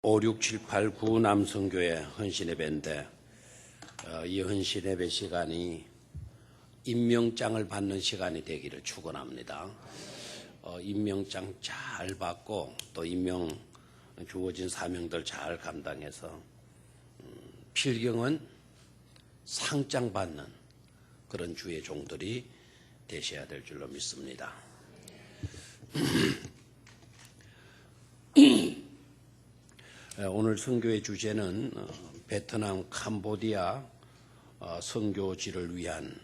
5, 6, 7, 8, 9 남성교회 헌신예배인데 이 헌신예배 시간이 임명장을 받는 시간이 되기를 축원합니다. 임명장 잘 받고 또 임명 주어진 사명들 잘 감당해서 필경은 상장 받는 그런 주의 종들이 되셔야 될 줄로 믿습니다. 오늘 선교의 주제는 베트남 캄보디아 선교지를 위한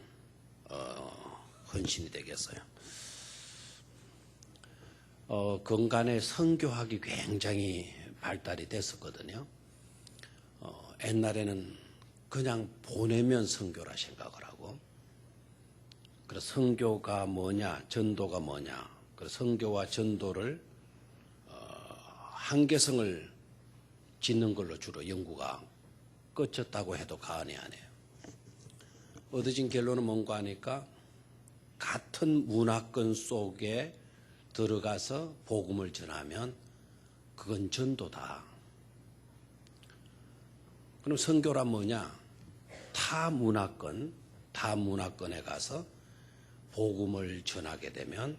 헌신이 되겠어요. 건간에 선교학이 굉장히 발달이 됐었거든요. 옛날에는 그냥 보내면 선교라 생각을 하고, 그래서 선교가 뭐냐, 전도가 뭐냐, 그래서 선교와 전도를 한계성을 짓는 걸로 주로 연구가 끝쳤다고 해도 과언이 아니에요. 얻어진 결론은 뭔가 하니까 같은 문화권 속에 들어가서 복음을 전하면 그건 전도다. 그럼 선교란 뭐냐? 타 문화권에 가서 복음을 전하게 되면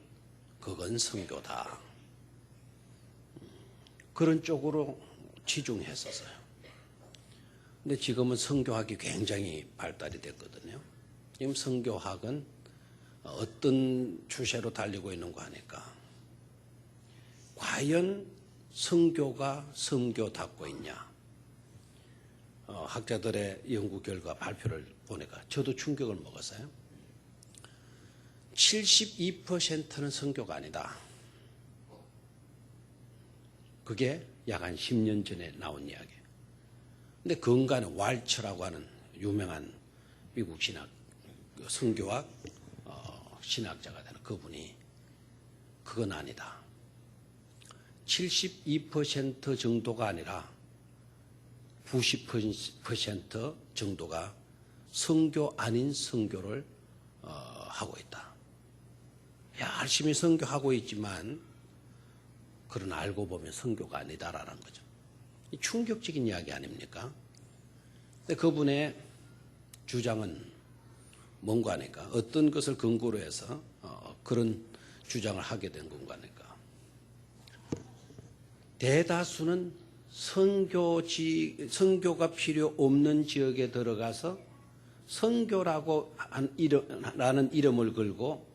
그건 선교다. 그런 쪽으로 치중했었어요. 근데 지금은 선교학이 굉장히 발달이 됐거든요. 지금 선교학은 어떤 추세로 달리고 있는가 하니까 과연 선교가 선교답고 있냐? 학자들의 연구 결과 발표를 보니까 저도 충격을 먹었어요. 72%는 선교가 아니다. 그게 약 한 10년 전에 나온 이야기예요. 근데 건간에 왈처라고 하는 유명한 미국 신학, 선교학 신학자가 되는 그분이 그건 아니다. 72% 정도가 아니라 90% 정도가 선교 아닌 선교를 하고 있다. 열심히 선교하고 있지만 그러나 알고 보면 선교가 아니다라는 거죠. 충격적인 이야기 아닙니까? 근데 그분의 주장은 뭔가 하니까 어떤 것을 근거로 해서 그런 주장을 하게 된 건가 하니까 대다수는 선교가 필요 없는 지역에 들어가서 선교라고 라는 이름을 걸고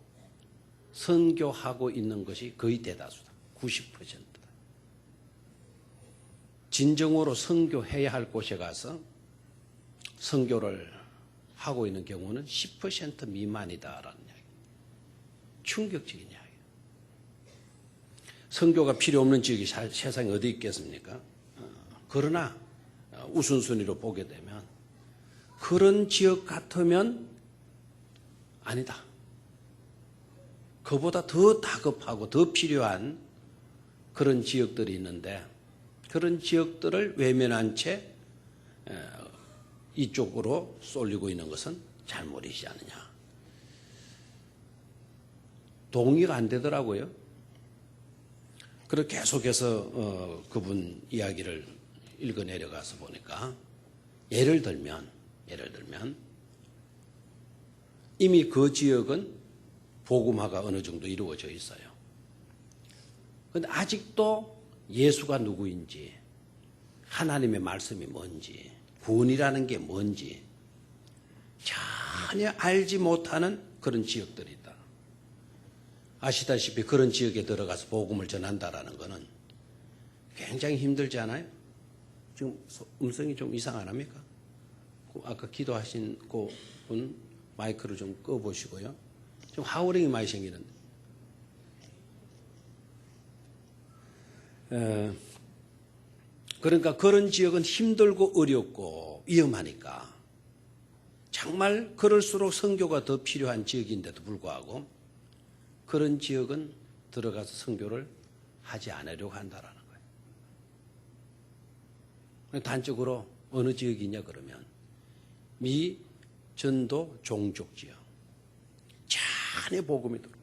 선교하고 있는 것이 거의 대다수다. 90%다. 진정으로 선교해야 할 곳에 가서 선교를 하고 있는 경우는 10% 미만이다라는 이야기. 충격적인 이야기. 선교가 필요 없는 지역이 세상에 어디 있겠습니까? 그러나 우선순위로 보게 되면 그런 지역 같으면 아니다. 그보다 더 다급하고 더 필요한 그런 지역들이 있는데 그런 지역들을 외면한 채 이쪽으로 쏠리고 있는 것은 잘못이지 않느냐. 동의가 안 되더라고요. 그래서 계속해서 그분 이야기를 읽어 내려가서 보니까 예를 들면 이미 그 지역은 복음화가 어느 정도 이루어져 있어요. 그런데 아직도 예수가 누구인지, 하나님의 말씀이 뭔지, 구원이라는 게 뭔지 전혀 알지 못하는 그런 지역들이 있다. 아시다시피 그런 지역에 들어가서 복음을 전한다라는 것은 굉장히 힘들지 않아요? 지금 음성이 좀 이상 안 합니까? 아까 기도하신 그 분 마이크를 좀 꺼보시고요. 좀 하우링이 많이 생기는데. 그러니까 그런 지역은 힘들고 어렵고 위험하니까 정말 그럴수록 선교가 더 필요한 지역인데도 불구하고 그런 지역은 들어가서 선교를 하지 않으려고 한다라는 거예요. 단적으로 어느 지역이냐 그러면 미 전도 종족 지역. 전혀 복음이 들어.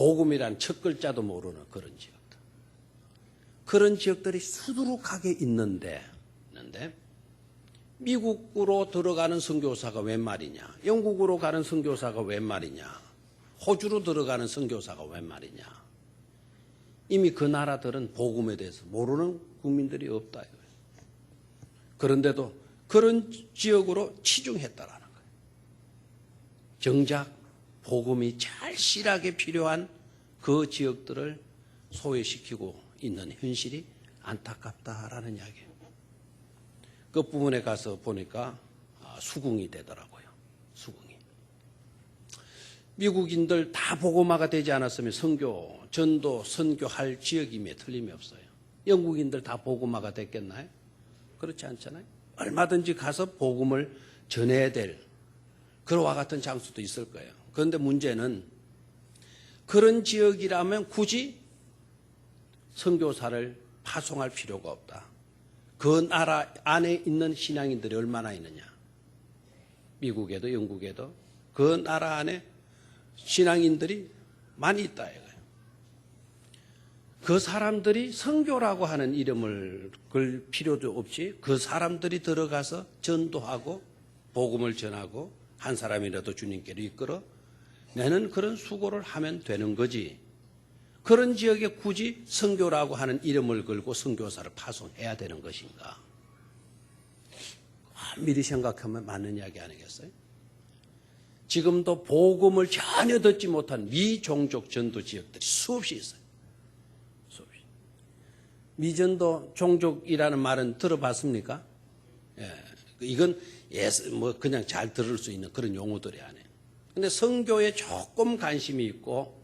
복음이란 첫 글자도 모르는 그런 지역들. 그런 지역들이 수두룩하게 있는데 미국으로 들어가는 선교사가 웬 말이냐, 영국으로 가는 선교사가 웬 말이냐, 호주로 들어가는 선교사가 웬 말이냐. 이미 그 나라들은 복음에 대해서 모르는 국민들이 없다. 그런데도 그런 지역으로 치중했다라는 거예요. 정작 복음이 절실하게 필요한 그 지역들을 소외시키고 있는 현실이 안타깝다라는 이야기예요. 그 부분에 가서 보니까 수긍이 되더라고요. 수긍이. 미국인들 다 복음화가 되지 않았으면 선교, 전도, 선교할 지역임에 틀림이 없어요. 영국인들 다 복음화가 됐겠나요? 그렇지 않잖아요. 얼마든지 가서 복음을 전해야 될 그와 같은 장소도 있을 거예요. 그런데 문제는 그런 지역이라면 굳이 선교사를 파송할 필요가 없다. 그 나라 안에 있는 신앙인들이 얼마나 있느냐. 미국에도 영국에도 그 나라 안에 신앙인들이 많이 있다 이거예요. 그 사람들이 선교라고 하는 이름을 걸 필요도 없이 그 사람들이 들어가서 전도하고 복음을 전하고 한 사람이라도 주님께로 이끌어 내는 그런 수고를 하면 되는 거지. 그런 지역에 굳이 선교라고 하는 이름을 걸고 선교사를 파송해야 되는 것인가? 미리 생각하면 맞는 이야기 아니겠어요? 지금도 복음을 전혀 듣지 못한 미종족 전도 지역들이 수없이 있어요. 수없이. 미전도 종족이라는 말은 들어봤습니까? 예, 이건 뭐 그냥 잘 들을 수 있는 그런 용어들이 아니에요. 근데 선교에 조금 관심이 있고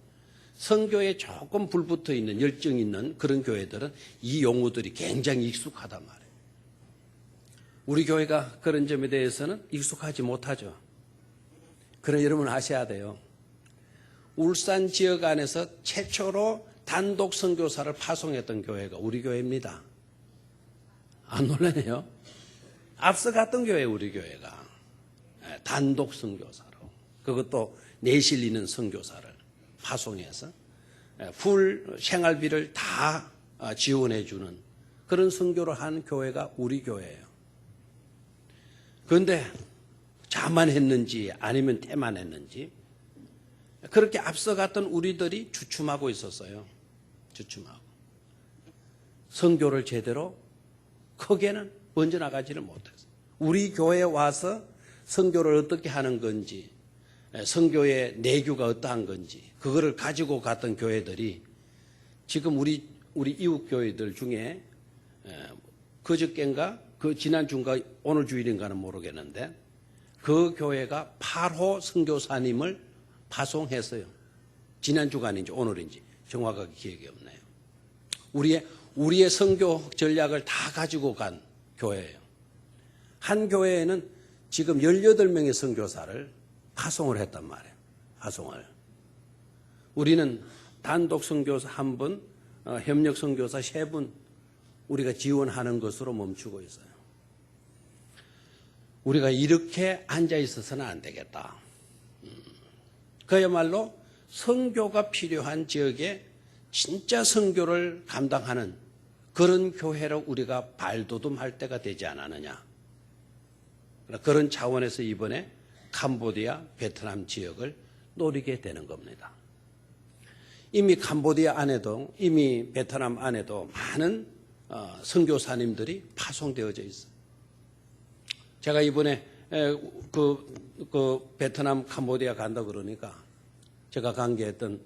선교에 조금 불붙어 있는 열정이 있는 그런 교회들은 이 용어들이 굉장히 익숙하단 말이에요. 우리 교회가 그런 점에 대해서는 익숙하지 못하죠. 그런 여러분 아셔야 돼요. 울산 지역 안에서 최초로 단독 선교사를 파송했던 교회가 우리 교회입니다. 안 놀라네요. 앞서 갔던 교회 우리 교회가 단독 선교사로 그것도 내실 있는 선교사를 파송해서 풀 생활비를 다 지원해 주는 그런 선교를 한 교회가 우리 교회예요. 그런데 자만했는지 아니면 태만했는지 그렇게 앞서갔던 우리들이 주춤하고 있었어요. 주춤하고. 선교를 제대로 크게는 먼저 나가지를 못했어요. 우리 교회에 와서 선교를 어떻게 하는 건지 선교의 내규가 어떠한 건지 그거를 가지고 갔던 교회들이 지금 우리 이웃 교회들 중에 그저께인가 그 지난 주인가 오늘 주일인가는 모르겠는데 그 교회가 8호 선교사님을 파송했어요. 지난 주간인지 오늘인지 정확하게 기억이 없네요. 우리의 선교 전략을 다 가지고 간 교회예요. 한 교회에는 지금 18명의 선교사를 파송을 했단 말이에요. 파송을. 우리는 단독 선교사 1분, 협력 선교사 3분 우리가 지원하는 것으로 멈추고 있어요. 우리가 이렇게 앉아 있어서는 안 되겠다. 그야말로 선교가 필요한 지역에 진짜 선교를 감당하는 그런 교회로 우리가 발돋움할 때가 되지 않았느냐. 그런 차원에서 이번에 캄보디아, 베트남 지역을 노리게 되는 겁니다. 이미 캄보디아 안에도 이미 베트남 안에도 많은 선교사님들이 파송되어져 있어요. 제가 이번에 그 베트남 캄보디아 간다 그러니까 제가 관계했던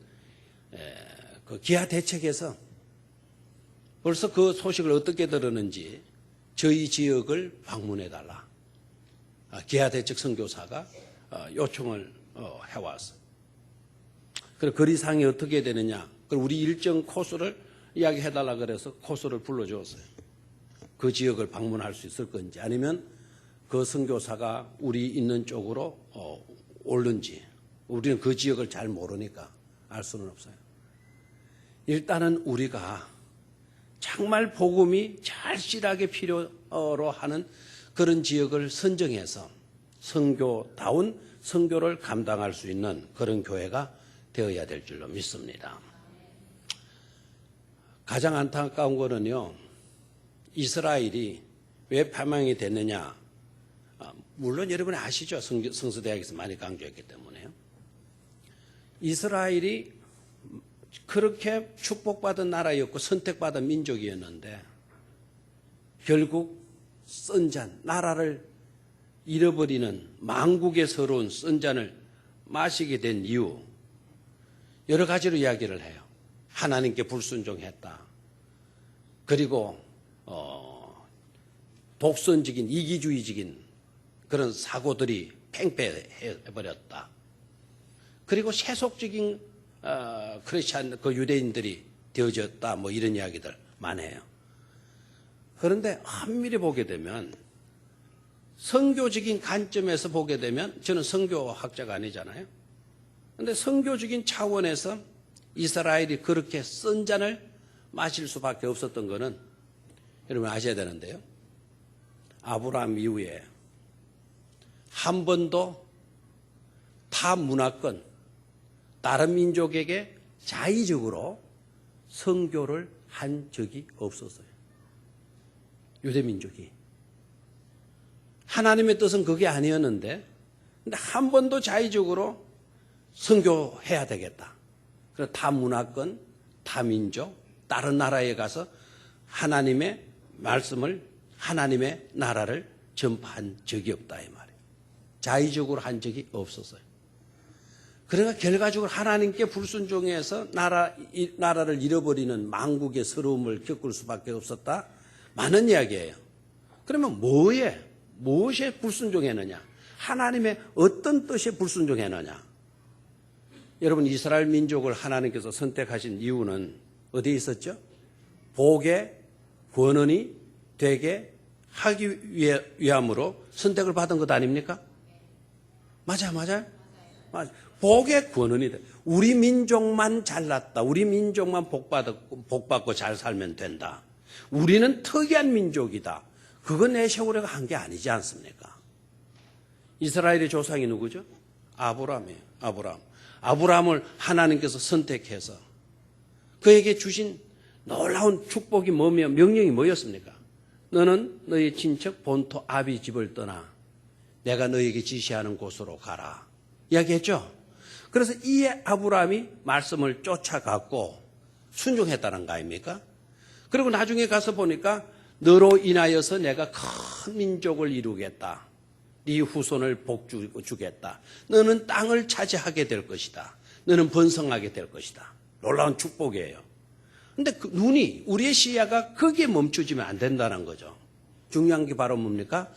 그 기아 대책에서 벌써 그 소식을 어떻게 들었는지 저희 지역을 방문해달라. 기아 대책 선교사가 요청을 해왔어요. 그리고 거리상이 어떻게 되느냐. 그리고 우리 일정 코스를 이야기해달라 그래서 코스를 불러줬어요. 그 지역을 방문할 수 있을 건지 아니면 그 선교사가 우리 있는 쪽으로 오는지 우리는 그 지역을 잘 모르니까 알 수는 없어요. 일단은 우리가 정말 복음이 절실하게 필요로 하는 그런 지역을 선정해서 선교다운 선교를 감당할 수 있는 그런 교회가 되어야 될 줄로 믿습니다. 가장 안타까운 거는요, 이스라엘이 왜 패망이 됐느냐. 물론 여러분이 아시죠. 성서대학에서 많이 강조했기 때문에요. 이스라엘이 그렇게 축복받은 나라였고 선택받은 민족이었는데 결국 쓴잔, 나라를 잃어버리는 망국의 서러운 쓴잔을 마시게 된 이유, 여러 가지로 이야기를 해요. 하나님께 불순종했다. 그리고 독선적인 이기주의적인 그런 사고들이 팽배해버렸다. 그리고 세속적인 크리스찬 그 유대인들이 되어졌다. 뭐 이런 이야기들 많이 해요. 그런데 엄밀히 보게 되면 선교적인 관점에서 보게 되면 저는 선교학자가 아니잖아요. 그런데 선교적인 차원에서 이스라엘이 그렇게 쓴 잔을 마실 수밖에 없었던 것은 여러분 아셔야 되는데요. 아브라함 이후에 한 번도 타 문화권, 다른 민족에게 자의적으로 선교를 한 적이 없었어요. 유대민족이. 하나님의 뜻은 그게 아니었는데, 근데 한 번도 자의적으로 선교해야 되겠다. 그래서 타 문화권, 타 민족, 다른 나라에 가서 하나님의 말씀을, 하나님의 나라를 전파한 적이 없다 이 말이에요. 자의적으로 한 적이 없었어요. 그러니까 결과적으로 하나님께 불순종해서 나라를 잃어버리는 망국의 서러움을 겪을 수밖에 없었다. 많은 이야기예요. 그러면 무엇에 불순종했느냐? 하나님의 어떤 뜻에 불순종했느냐? 여러분 이스라엘 민족을 하나님께서 선택하신 이유는 어디에 있었죠? 복의 권원이 되게 하기 위함으로 선택을 받은 것 아닙니까? 맞아요. 복의 권원이 돼. 우리 민족만 잘났다. 우리 민족만 복받고 잘 살면 된다. 우리는 특이한 민족이다. 그건 에세오레가 한 게 아니지 않습니까? 이스라엘의 조상이 누구죠? 아브라함이에요. 아브라함을 하나님께서 선택해서 그에게 주신 놀라운 축복이 뭐며 명령이 뭐였습니까? 너는 너희 친척 본토 아비 집을 떠나 내가 너에게 지시하는 곳으로 가라. 이야기했죠? 그래서 이 아브라함이 말씀을 쫓아갔고 순종했다는 거 아닙니까? 그리고 나중에 가서 보니까 너로 인하여서 내가 큰 민족을 이루겠다. 네 후손을 복주겠다. 너는 땅을 차지하게 될 것이다. 너는 번성하게 될 것이다. 놀라운 축복이에요. 근데 그 우리의 시야가 거기에 멈추지면 안 된다는 거죠. 중요한 게 바로 뭡니까?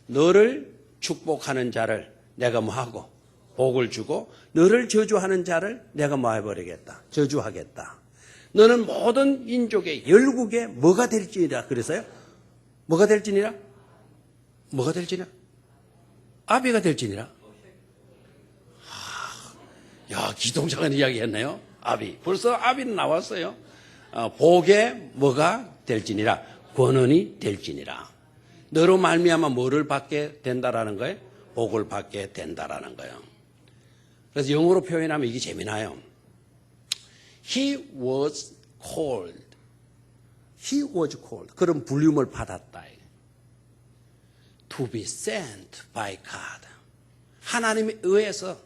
너를 축복하는 자를 내가 뭐하고 복을 주고 너를 저주하는 자를 내가 뭐 해버리겠다. 저주하겠다. 너는 모든 민족의 열국의 뭐가 될지니라. 그래서요? 뭐가 될지니라? 아비가 될지니라. 야, 기동장한 이야기 했네요. 아비. 벌써 아비는 나왔어요. 복의 뭐가 될지니라. 권원이 될지니라. 너로 말미암아 뭐를 받게 된다라는 거예요? 복을 받게 된다라는 거예요. 그래서 영어로 표현하면 이게 재미나요. He was called. 그런 불림을 받았다. To be sent by God. 하나님에 의해서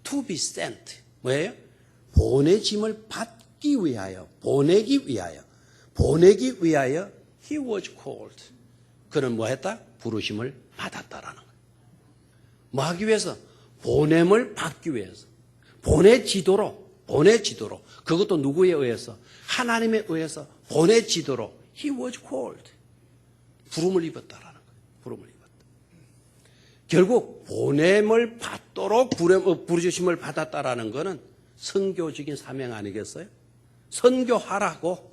to be sent. 뭐예요? 보내짐을 받기 위하여, 보내기 위하여 he was called. 그는 뭐 했다? 부르심을 받았다라는 거예요. 뭐 하기 위해서? 보냄을 받기 위해서. 보내지도록. 그것도 누구에 의해서? 하나님에 의해서 보내지도록 he was called. 부름을 입었다라는 거예요. 부름을 입었다. 결국 보냄을 받도록 부르심을 받았다라는 것은 선교적인 사명 아니겠어요? 선교하라고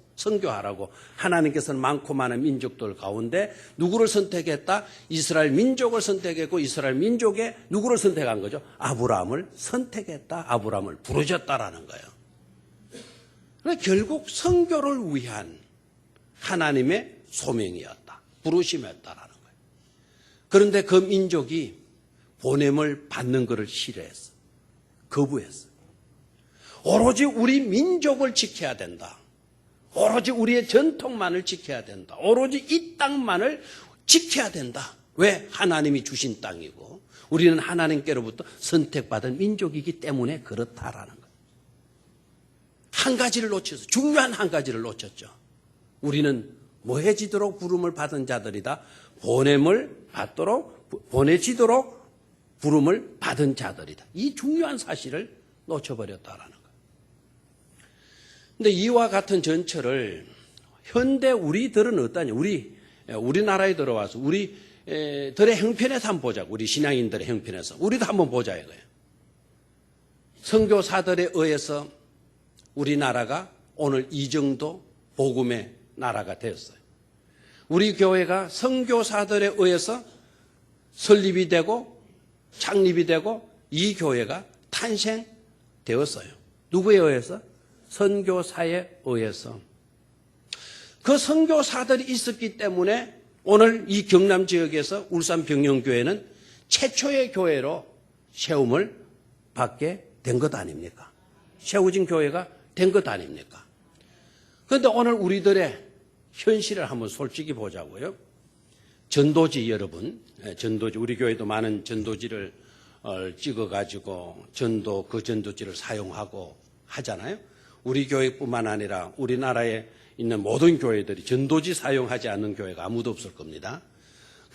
하나님께서는 많고 많은 민족들 가운데 누구를 선택했다? 이스라엘 민족을 선택했고 이스라엘 민족에 누구를 선택한 거죠? 아브라함을 선택했다. 아브라함을 부르셨다라는 거예요. 그러니까 결국 선교를 위한 하나님의 소명이었다. 부르심이었다라는 거예요. 그런데 그 민족이 보냄을 받는 것을 싫어했어. 거부했어. 오로지 우리 민족을 지켜야 된다. 오로지 우리의 전통만을 지켜야 된다. 오로지 이 땅만을 지켜야 된다. 왜? 하나님이 주신 땅이고 우리는 하나님께로부터 선택받은 민족이기 때문에 그렇다라는 거예요. 한 가지를 놓쳐서 중요한 한 가지를 놓쳤죠. 우리는 모해지도록 부름을 받은 자들이다. 보내지도록 부름을 받은 자들이다. 이 중요한 사실을 놓쳐버렸다라는 거예요. 근데 이와 같은 전철을 현대 우리들은 어떠냐? 우리나라에 들어와서 우리들의 형편에서 한번 보자고. 우리 신앙인들의 형편에서. 우리도 한번 보자 이거예요. 선교사들에 의해서 우리나라가 오늘 이 정도 복음의 나라가 되었어요. 우리 교회가 선교사들에 의해서 설립이 되고 창립이 되고 이 교회가 탄생되었어요. 누구에 의해서? 선교사에 의해서. 그 선교사들이 있었기 때문에 오늘 이 경남 지역에서 울산 병영교회는 최초의 교회로 세움을 받게 된 것 아닙니까? 세워진 교회가 된 것 아닙니까? 그런데 오늘 우리들의 현실을 한번 솔직히 보자고요. 전도지 여러분, 전도지 우리 교회도 많은 전도지를 찍어가지고 그 전도지를 사용하고 하잖아요. 우리 교회뿐만 아니라 우리나라에 있는 모든 교회들이 전도지 사용하지 않는 교회가 아무도 없을 겁니다.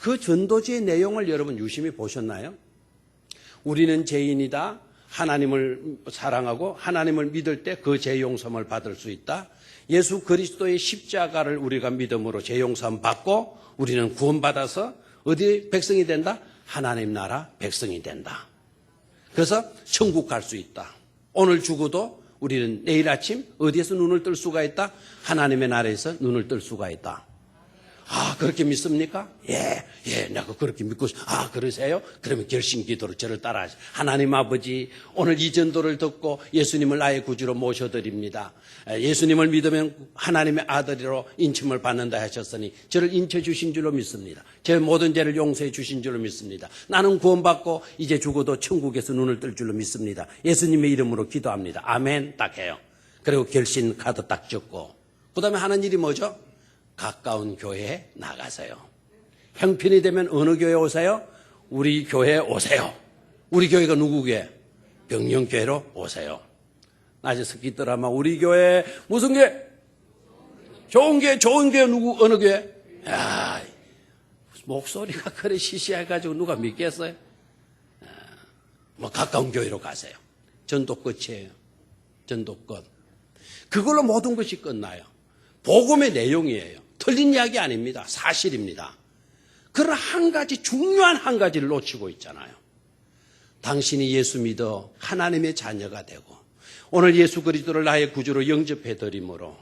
그 전도지의 내용을 여러분 유심히 보셨나요? 우리는 죄인이다. 하나님을 사랑하고 하나님을 믿을 때 그 죄 용서를 받을 수 있다. 예수 그리스도의 십자가를 우리가 믿음으로 죄 용서 받고 우리는 구원받아서 어디 백성이 된다? 하나님 나라 백성이 된다. 그래서 천국 갈 수 있다. 오늘 죽어도 우리는 내일 아침 어디에서 눈을 뜰 수가 있다? 하나님의 나라에서 눈을 뜰 수가 있다. 아, 그렇게 믿습니까? 예, 내가 그렇게 믿고, 그러세요? 그러면 결심 기도로 저를 따라하세요. 하나님 아버지, 오늘 이 전도를 듣고 예수님을 나의 구주로 모셔드립니다. 예수님을 믿으면 하나님의 아들로 인침을 받는다 하셨으니 저를 인쳐 주신 줄로 믿습니다. 제 모든 죄를 용서해 주신 줄로 믿습니다. 나는 구원받고 이제 죽어도 천국에서 눈을 뜰 줄로 믿습니다. 예수님의 이름으로 기도합니다. 아멘 딱 해요. 그리고 결심 카드 딱 적고 그 다음에 하는 일이 뭐죠? 가까운 교회에 나가세요. 형편이 되면 어느 교회에 오세요? 우리 교회에 오세요. 우리 교회가 누구 교회? 병영교회로 오세요. 낮에 스키더라마 우리 교회 무슨 교회? 좋은 교회 누구 어느 교회? 야, 목소리가 그래 시시해가지고 누가 믿겠어요? 가까운 교회로 가세요. 전도 끝이에요. 전도 끝. 그걸로 모든 것이 끝나요. 복음의 내용이에요. 틀린 이야기 아닙니다. 사실입니다. 그러나 중요한 한 가지를 놓치고 있잖아요. 당신이 예수 믿어 하나님의 자녀가 되고 오늘 예수 그리스도를 나의 구주로 영접해드림으로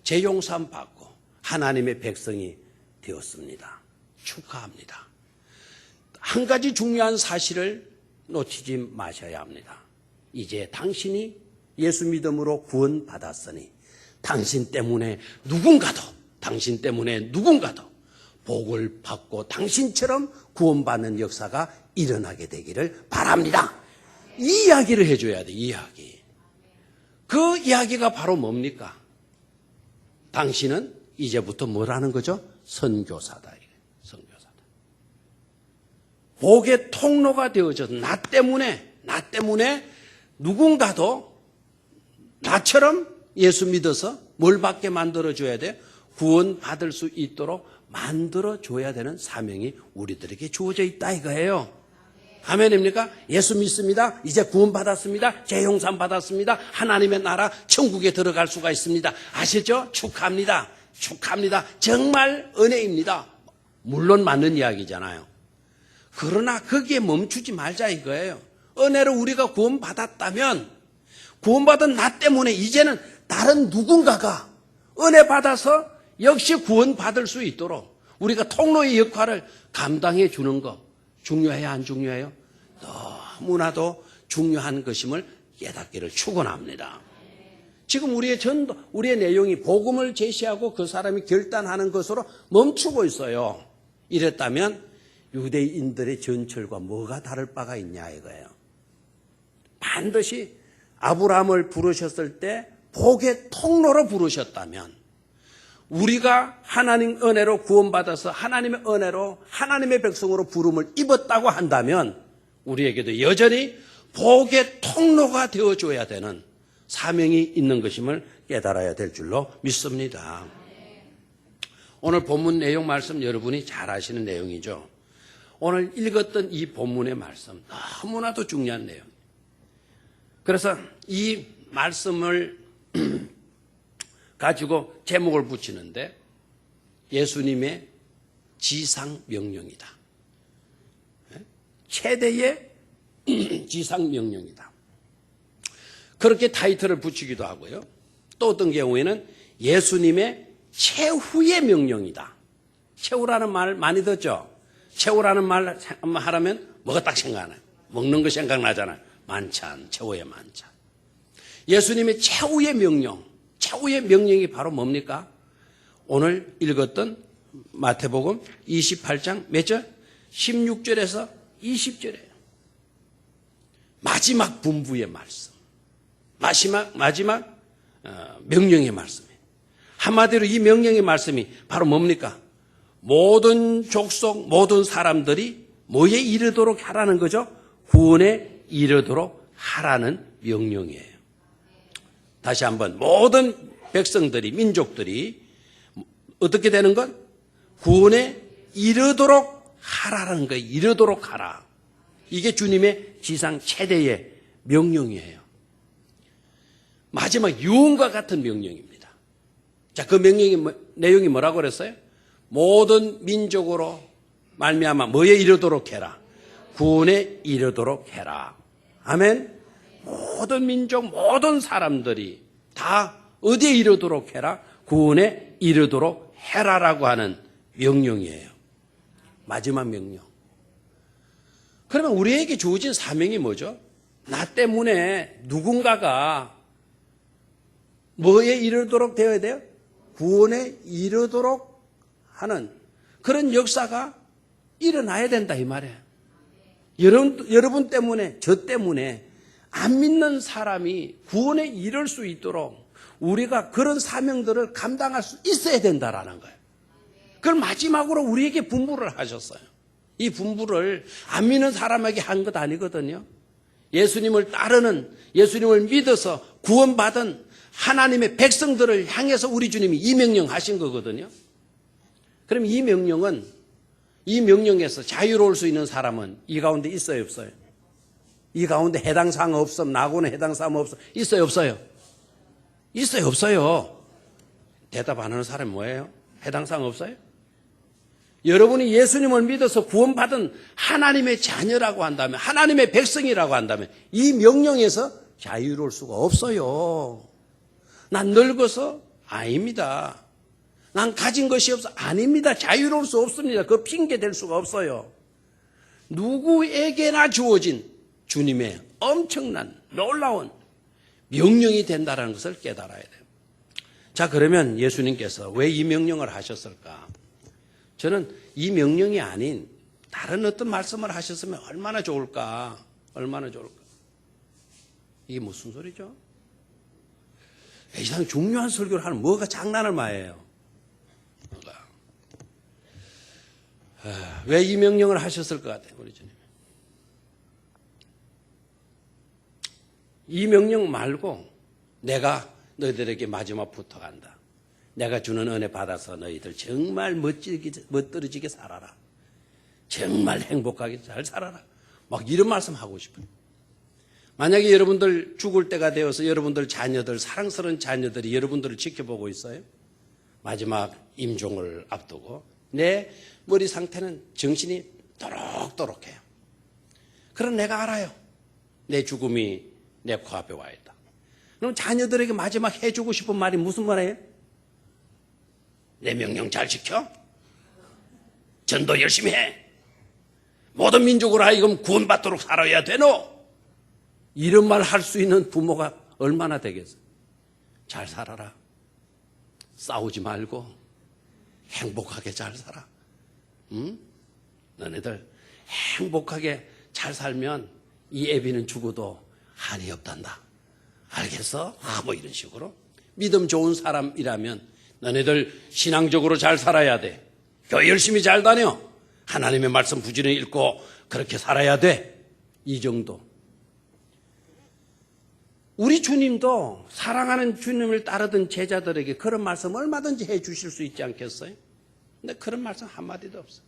죄 용서 받고 하나님의 백성이 되었습니다. 축하합니다. 한 가지 중요한 사실을 놓치지 마셔야 합니다. 이제 당신이 예수 믿음으로 구원받았으니 당신 때문에 누군가도 복을 받고 당신처럼 구원받는 역사가 일어나게 되기를 바랍니다. 이 이야기를 해줘야 돼. 이야기. 그 이야기가 바로 뭡니까? 당신은 이제부터 뭐라는 거죠? 선교사다. 선교사다. 복의 통로가 되어져서 나 때문에 누군가도 나처럼 예수 믿어서 뭘 받게 만들어줘야 돼? 구원 받을 수 있도록 만들어줘야 되는 사명이 우리들에게 주어져 있다 이거예요. 아멘입니까? 예수 믿습니다. 이제 구원 받았습니다. 죄 용서 받았습니다. 하나님의 나라 천국에 들어갈 수가 있습니다. 아시죠? 축하합니다. 정말 은혜입니다. 물론 맞는 이야기잖아요. 그러나 거기에 멈추지 말자 이거예요. 은혜로 우리가 구원 받았다면 구원받은 나 때문에 이제는 다른 누군가가 은혜 받아서 역시 구원받을 수 있도록 우리가 통로의 역할을 감당해 주는 것 중요해요? 안 중요해요? 너무나도 중요한 것임을 깨닫기를 축원합니다. 지금 우리의 내용이 복음을 제시하고 그 사람이 결단하는 것으로 멈추고 있어요. 이랬다면 유대인들의 전철과 뭐가 다를 바가 있냐 이거예요. 반드시 아브라함을 부르셨을 때 복의 통로로 부르셨다면 우리가 하나님 은혜로 구원받아서 하나님의 은혜로 하나님의 백성으로 부름을 입었다고 한다면 우리에게도 여전히 복의 통로가 되어줘야 되는 사명이 있는 것임을 깨달아야 될 줄로 믿습니다. 오늘 본문 내용 말씀 여러분이 잘 아시는 내용이죠. 오늘 읽었던 이 본문의 말씀 너무나도 중요한 내용. 그래서 이 말씀을 가지고 제목을 붙이는데 예수님의 지상명령이다. 최대의 지상명령이다. 그렇게 타이틀을 붙이기도 하고요. 또 어떤 경우에는 예수님의 최후의 명령이다. 최후라는 말 많이 듣죠? 최후라는 말 하라면 뭐가 딱 생각나요? 먹는 거 생각나잖아요. 만찬, 최후의 만찬. 예수님의 최후의 명령, 최후의 명령이 바로 뭡니까? 오늘 읽었던 마태복음 28장 몇 절? 16절에서 20절이에요. 마지막 분부의 말씀. 마지막 명령의 말씀이에요. 한마디로 이 명령의 말씀이 바로 뭡니까? 모든 족속, 모든 사람들이 뭐에 이르도록 하라는 거죠? 구원에 이르도록 하라는 명령이에요. 다시 한번 모든 백성들이, 민족들이 어떻게 되는 것? 구원에 이르도록 하라는 거예요. 이르도록 하라. 이게 주님의 지상 최대의 명령이에요. 마지막 유언과 같은 명령입니다. 자, 그 명령의 내용이 뭐라고 그랬어요? 모든 민족으로 말미암아 뭐에 이르도록 해라? 구원에 이르도록 해라. 아멘. 모든 민족, 모든 사람들이 다 어디에 이르도록 해라? 구원에 이르도록 해라라고 하는 명령이에요. 마지막 명령. 그러면 우리에게 주어진 사명이 뭐죠? 나 때문에 누군가가 뭐에 이르도록 되어야 돼요? 구원에 이르도록 하는 그런 역사가 일어나야 된다 이 말이에요. 여러분 때문에, 저 때문에 안 믿는 사람이 구원에 이를 수 있도록 우리가 그런 사명들을 감당할 수 있어야 된다라는 거예요. 그걸 마지막으로 우리에게 분부를 하셨어요. 이 분부를 안 믿는 사람에게 한 것 아니거든요. 예수님을 따르는, 예수님을 믿어서 구원받은 하나님의 백성들을 향해서 우리 주님이 이 명령 하신 거거든요. 그럼 이 명령은, 이 명령에서 자유로울 수 있는 사람은 이 가운데 있어요, 없어요? 이 가운데 해당 사항 없음, 나고는 해당 사항 없음, 있어요, 없어요? 있어요, 없어요? 대답 안 하는 사람이 뭐예요? 해당 사항 없어요? 여러분이 예수님을 믿어서 구원받은 하나님의 자녀라고 한다면, 하나님의 백성이라고 한다면 이 명령에서 자유로울 수가 없어요. 난 늙어서? 아닙니다. 난 가진 것이 없어? 아닙니다. 자유로울 수 없습니다. 그 핑계 댈 수가 없어요. 누구에게나 주어진 주님의 엄청난 놀라운 명령이 된다는 것을 깨달아야 돼요. 자, 그러면 예수님께서 왜 이 명령을 하셨을까? 저는 이 명령이 아닌 다른 어떤 말씀을 하셨으면 얼마나 좋을까? 얼마나 좋을까? 이게 무슨 소리죠? 이상 중요한 설교를 하는 뭐가 장난을 마해요? 왜 이 명령을 하셨을 것 같아요, 우리 주님? 이 명령 말고 내가 너희들에게 마지막 부탁한다. 내가 주는 은혜 받아서 너희들 정말 멋들어지게 살아라. 정말 행복하게 잘 살아라. 막 이런 말씀 하고 싶어요. 만약에 여러분들 죽을 때가 되어서 여러분들 자녀들, 사랑스러운 자녀들이 여러분들을 지켜보고 있어요. 마지막 임종을 앞두고 내 머리 상태는 정신이 또록또록해요. 그럼 내가 알아요. 내 죽음이 내 코앞에 와 있다. 그럼 자녀들에게 마지막 해주고 싶은 말이 무슨 말이에요? 내 명령 잘 지켜. 전도 열심히 해. 모든 민족으로 하여금 구원받도록 살아야 되노. 이런 말 할 수 있는 부모가 얼마나 되겠어요? 잘 살아라. 싸우지 말고 행복하게 잘 살아. 응? 너네들 행복하게 잘 살면 이 애비는 죽어도 한이 없단다. 알겠어? 뭐 이런 식으로. 믿음 좋은 사람이라면 너네들 신앙적으로 잘 살아야 돼. 교회 열심히 잘 다녀. 하나님의 말씀 부지런히 읽고 그렇게 살아야 돼. 이 정도. 우리 주님도 사랑하는 주님을 따르던 제자들에게 그런 말씀 얼마든지 해 주실 수 있지 않겠어요? 근데 그런 말씀 한마디도 없어요.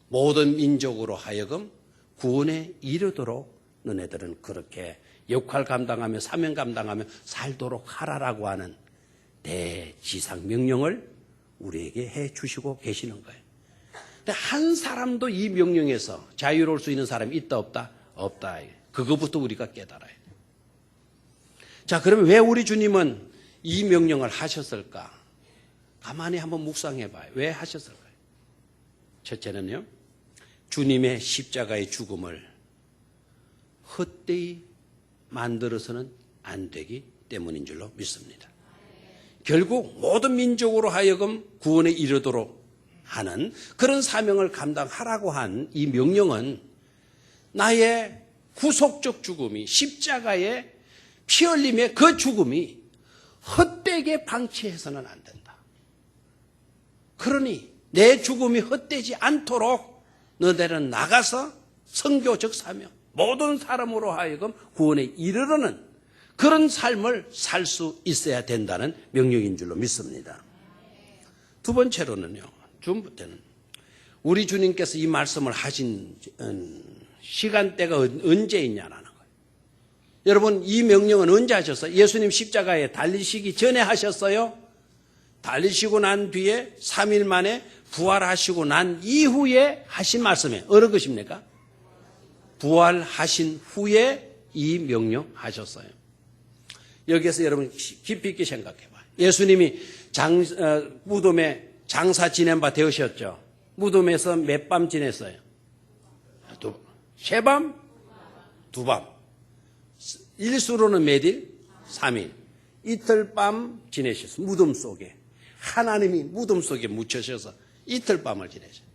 모든 민족으로 하여금 구원에 이르도록 너네들은 그렇게 역할 감당하며 사명 감당하며 살도록 하라라고 하는 대지상 명령을 우리에게 해 주시고 계시는 거예요. 근데 한 사람도 이 명령에서 자유로울 수 있는 사람이 있다 없다? 없다. 그거부터 우리가 깨달아야 돼요. 자, 그러면 왜 우리 주님은 이 명령을 하셨을까? 가만히 한번 묵상해 봐요. 왜 하셨을까요? 첫째는요, 주님의 십자가의 죽음을 헛되이 만들어서는 안 되기 때문인 줄로 믿습니다. 결국 모든 민족으로 하여금 구원에 이르도록 하는 그런 사명을 감당하라고 한 이 명령은 나의 구속적 죽음이 십자가의 피 흘림의 그 죽음이 헛되게 방치해서는 안 된다. 그러니 내 죽음이 헛되지 않도록 너희들은 나가서 선교적 사명, 모든 사람으로 하여금 구원에 이르르는 그런 삶을 살 수 있어야 된다는 명령인 줄로 믿습니다. 두 번째로는요, 주부터는 우리 주님께서 이 말씀을 하신 시간대가 언제 있냐라는 거예요. 여러분, 이 명령은 언제 하셨어요? 예수님 십자가에 달리시기 전에 하셨어요? 달리시고 난 뒤에 3일 만에 부활하시고 난 이후에 하신 말씀이에요. 어느 것입니까? 부활하신 후에 이 명령 하셨어요. 여기에서 여러분 깊이 있게 생각해 봐요. 예수님이 무덤에 장사 지낸 바 되으셨죠. 무덤에서 몇 밤 지냈어요? 세 밤? 두 밤. 일수로는 몇 일? 3일. 이틀 밤 지내셨어요. 무덤 속에. 하나님이 무덤 속에 묻혀셔서 이틀 밤을 지내셨어요.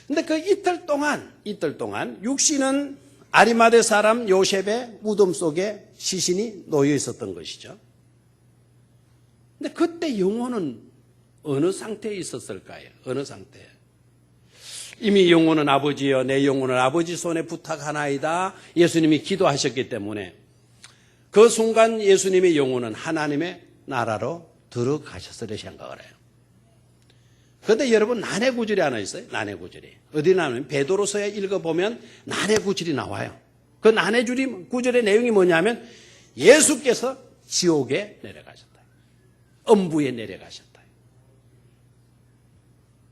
근데 그 이틀 동안 육신은 아리마대 사람 요셉의 무덤 속에 시신이 놓여 있었던 것이죠. 근데 그때 영혼은 어느 상태에 있었을까요? 어느 상태에? 이미 영혼은 아버지여 내 영혼을 아버지 손에 부탁하나이다. 예수님이 기도하셨기 때문에 그 순간 예수님의 영혼은 하나님의 나라로 들어가셨으려 생각을 해요. 그런데 여러분 난해구절이 하나 있어요. 난해구절이. 어디 나오면 베드로서에 읽어보면 난해구절이 나와요. 그 난해구절의 내용이 뭐냐면 예수께서 지옥에 내려가셨다. 엄부에 내려가셨다.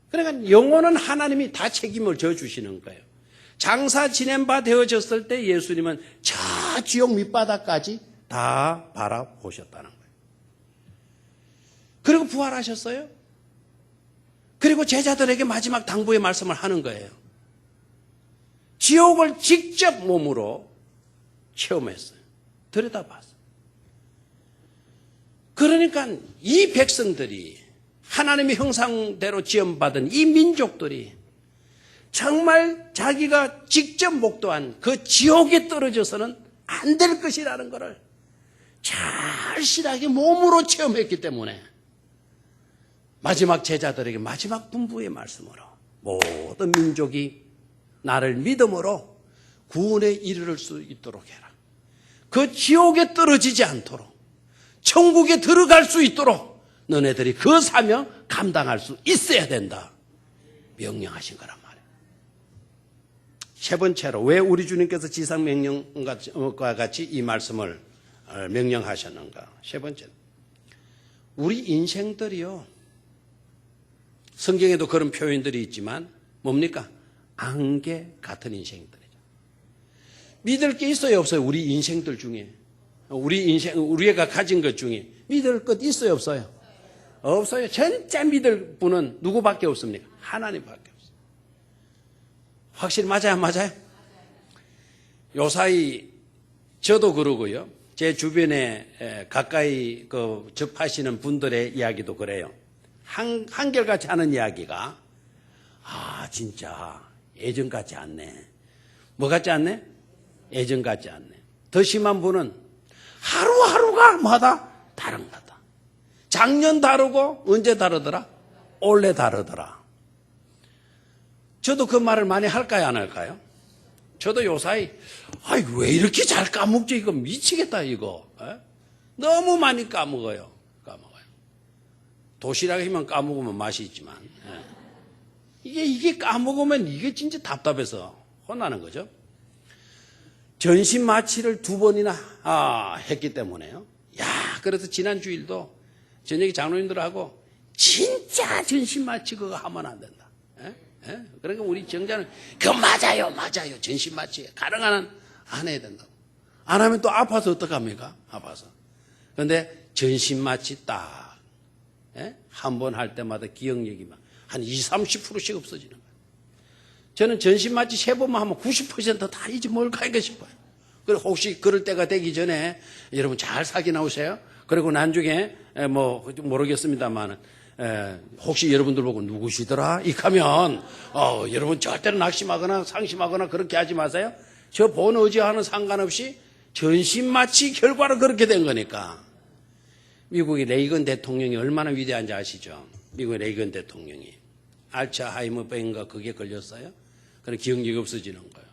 그러니까 영혼은 하나님이 다 책임을 져주시는 거예요. 장사 지낸 바 되어졌을 때 예수님은 저 지옥 밑바닥까지 다 바라보셨다는 거예요. 그리고 부활하셨어요. 그리고 제자들에게 마지막 당부의 말씀을 하는 거예요. 지옥을 직접 몸으로 체험했어요. 들여다봤어요. 그러니까 이 백성들이 하나님의 형상대로 지음받은 이 민족들이 정말 자기가 직접 목도한 그 지옥에 떨어져서는 안 될 것이라는 것을 절실하게 몸으로 체험했기 때문에 마지막 제자들에게 마지막 분부의 말씀으로 모든 민족이 나를 믿음으로 구원에 이르를 수 있도록 해라. 그 지옥에 떨어지지 않도록 천국에 들어갈 수 있도록 너네들이 그 사명 감당할 수 있어야 된다. 명령하신 거란 말이에요. 세 번째로 왜 우리 주님께서 지상 명령과 같이 이 말씀을 명령하셨는가? 세 번째, 우리 인생들이요. 성경에도 그런 표현들이 있지만 뭡니까? 안개 같은 인생들이죠. 믿을 게 있어요, 없어요? 우리 인생들 중에. 우리가 가진 것 중에 믿을 것 있어요, 없어요? 없어요. 진짜 믿을 분은 누구밖에 없습니까? 하나님밖에 없어요. 확실히 맞아요, 안 맞아요? 요사이 저도 그러고요. 제 주변에 가까이 접하시는 분들의 이야기도 그래요. 한결같이 하는 이야기가 진짜 예전 같지 않네. 뭐 같지 않네? 예전 같지 않네. 더 심한 분은 하루하루가 마다 다른 거다. 작년 다르고 언제 다르더라? 올해 다르더라. 저도 그 말을 많이 할까요, 안 할까요? 저도 요사이 왜 이렇게 잘 까먹지? 이거 미치겠다 이거. 에? 너무 많이 까먹어요. 도시락이면 까먹으면 맛이 있지만 이게 까먹으면 이게 진짜 답답해서 혼나는 거죠. 전신 마취를 2번이나 했기 때문에요. 그래서 지난 주일도 저녁에 장로님들하고 진짜 전신 마취 그거 하면 안 된다. 그러니까 우리 정자는 맞아요. 전신 마취 가능한 안 해야 된다고. 안 하면 또 아파서 어떡합니까? 아파서. 그런데 전신 마취 딱 한 번 할 때마다 기억력이 한 20-30%씩 없어지는 거예요. 저는 전신 마취 3번만 하면 90%다 잊어먹을까 싶어요. 그리고 혹시 그럴 때가 되기 전에 여러분 잘 사기 나오세요. 그리고 나중에 모르겠습니다만 혹시 여러분들 보고 누구시더라? 이하면 여러분 절대로 낙심하거나 상심하거나 그렇게 하지 마세요. 저 본 의지와는 상관없이 전신 마취 결과로 그렇게 된 거니까. 미국의 레이건 대통령이 얼마나 위대한지 아시죠? 미국의 레이건 대통령이 알츠하이머병인가 그게 걸렸어요. 그래서 기억력이 없어지는 거예요.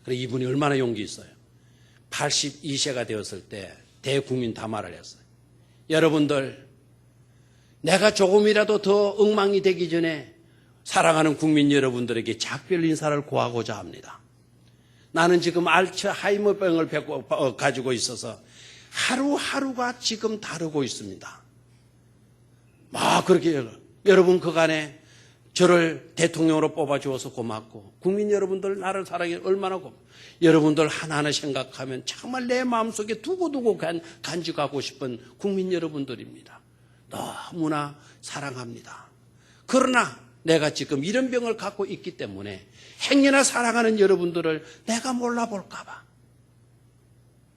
그래서 이분이 얼마나 용기 있어요. 82세가 되었을 때 대국민 담화를 했어요. 여러분들, 내가 조금이라도 더 엉망이 되기 전에 사랑하는 국민 여러분들에게 작별 인사를 고하고자 합니다. 나는 지금 알츠하이머병을 가지고 있어서 하루하루가 지금 다르고 있습니다. 그렇게 여러분 그간에 저를 대통령으로 뽑아주어서 고맙고 국민 여러분들 나를 사랑해 얼마나 고맙고 여러분들 하나하나 생각하면 정말 내 마음속에 두고두고 간직하고 싶은 국민 여러분들입니다. 너무나 사랑합니다. 그러나 내가 지금 이런 병을 갖고 있기 때문에 행여나 사랑하는 여러분들을 내가 몰라볼까 봐.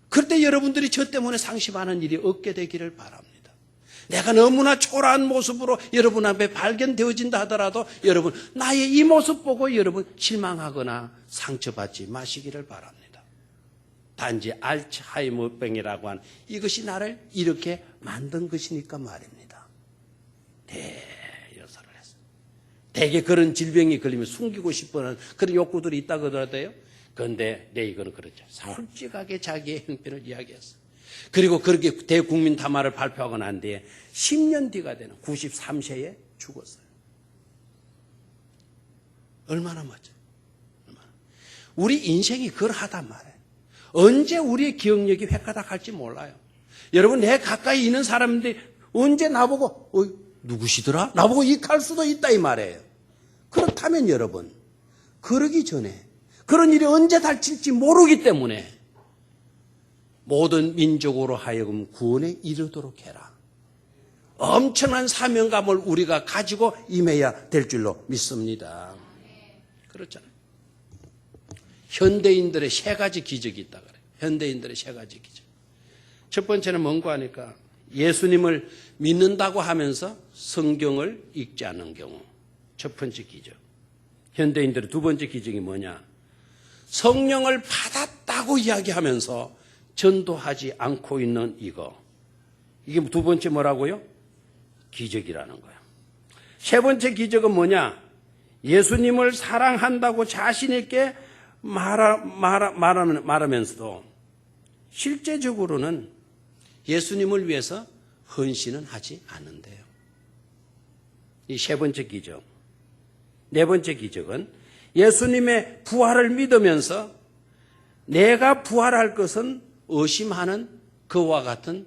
그때 여러분들이 저 때문에 상심하는 일이 없게 되기를 바랍니다. 내가 너무나 초라한 모습으로 여러분 앞에 발견되어진다 하더라도 여러분 나의 이 모습 보고 여러분 실망하거나 상처받지 마시기를 바랍니다. 단지 알츠하이머병이라고 하는 이것이 나를 이렇게 만든 것이니까 말입니다. 대여사를 했어요. 대개 그런 질병이 걸리면 숨기고 싶어하는 그런 욕구들이 있다고 하더라도요. 그런데 레이건은 그렇죠. 솔직하게 자기의 형편을 이야기했어요. 그리고 그렇게 대국민 담화를 발표하고 난 뒤에 10년 뒤가 되는 93세에 죽었어요. 얼마나 멋져요. 우리 인생이 그러하단 말이에요. 언제 우리의 기억력이 획가닥할지 몰라요. 여러분 내 가까이 있는 사람들이 언제 나보고 누구시더라? 나보고 이익할 수도 있다 이 말이에요. 그렇다면 여러분 그러기 전에 그런 일이 언제 닥칠지 모르기 때문에 모든 민족으로 하여금 구원에 이르도록 해라. 엄청난 사명감을 우리가 가지고 임해야 될 줄로 믿습니다. 그렇잖아요. 현대인들의 3가지 기적이 있다 그래요. 현대인들의 3가지 기적. 첫 번째는 뭔가 하니까 예수님을 믿는다고 하면서 성경을 읽지 않는 경우. 첫 번째 기적. 현대인들의 2번째 기적이 뭐냐? 성령을 받았다고 이야기하면서 전도하지 않고 있는 이거. 이게 2번째 뭐라고요? 기적이라는 거예요. 3번째 기적은 뭐냐? 예수님을 사랑한다고 자신 있게 말하면서도 실제적으로는 예수님을 위해서 헌신은 하지 않는데요. 이 3번째 기적. 4번째 기적은 예수님의 부활을 믿으면서 내가 부활할 것은 의심하는 그와 같은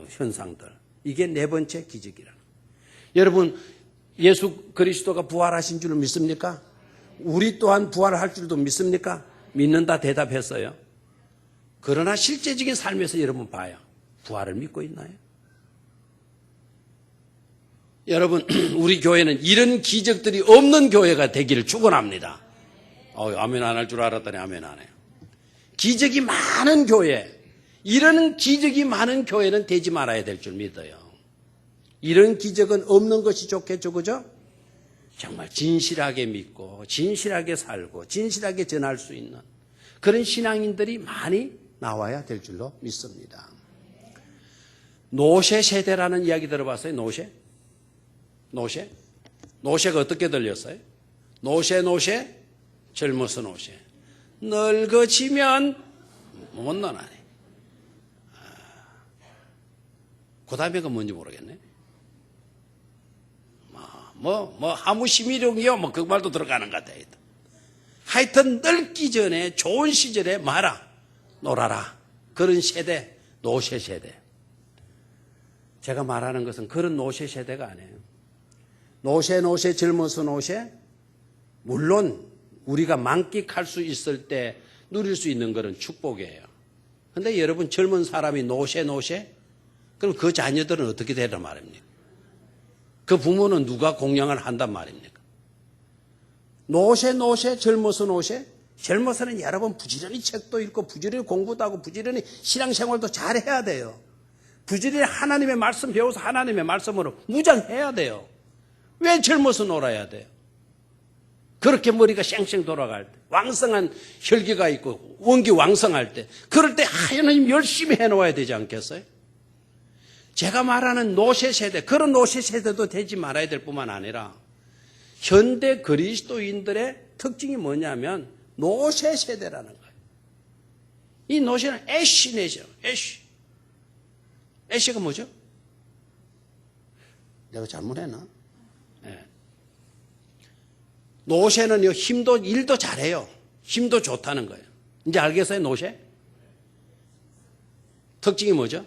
현상들. 이게 4번째 기적이라는 거예요. 여러분 예수 그리스도가 부활하신 줄을 믿습니까? 우리 또한 부활할 줄도 믿습니까? 믿는다 대답했어요. 그러나 실제적인 삶에서 여러분 봐요. 부활을 믿고 있나요? 여러분 우리 교회는 이런 기적들이 없는 교회가 되기를 축원합니다. 아멘 안 할 줄 알았더니 아멘 안 해요. 기적이 많은 교회, 이런 기적이 많은 교회는 되지 말아야 될 줄 믿어요. 이런 기적은 없는 것이 좋겠죠, 그죠? 정말 진실하게 믿고 진실하게 살고 진실하게 전할 수 있는 그런 신앙인들이 많이 나와야 될 줄로 믿습니다. 노쇠 세대라는 이야기 들어봤어요? 노쇠? 노쇠? 노쇠가 어떻게 들렸어요? 노쇠 젊어서 노쇠. 늙어지면 못 논하네. 그 다음에가 뭔지 모르겠네. 하무시미룡이요. 그 말도 들어가는 것 같아요. 하여튼 늙기 전에 좋은 시절에 놀아라. 그런 세대, 노쇠 세대. 제가 말하는 것은 그런 노쇠 세대가 아니에요. 노쇠, 젊어서 노쇠. 물론 우리가 만끽할 수 있을 때 누릴 수 있는 것은 축복이에요. 그런데 여러분 젊은 사람이 노쇠. 그럼 그 자녀들은 어떻게 되란 말입니까? 그 부모는 누가 공양을 한단 말입니까? 노쇠, 젊어서 노쇠. 젊어서는 여러분 부지런히 책도 읽고 부지런히 공부도 하고 부지런히 신앙생활도 잘해야 돼요. 부지런히 하나님의 말씀 배워서 하나님의 말씀으로 무장해야 돼요. 왜 젊어서 놀아야 돼요? 그렇게 머리가 쌩쌩 돌아갈 때, 왕성한 혈기가 있고 원기 왕성할 때, 그럴 때 하나님 열심히 해놓아야 되지 않겠어요? 제가 말하는 노쇠 세대, 그런 노쇠 세대도 되지 말아야 될 뿐만 아니라 현대 그리스도인들의 특징이 뭐냐면 노쇠 세대라는 거예요. 이 노쇠는 애쉬네죠. 애쉬가 뭐죠? 내가 잘못했나? 네. 노쇠는요, 일도 잘해요. 힘도 좋다는 거예요. 이제 알겠어요, 노쇠? 특징이 뭐죠?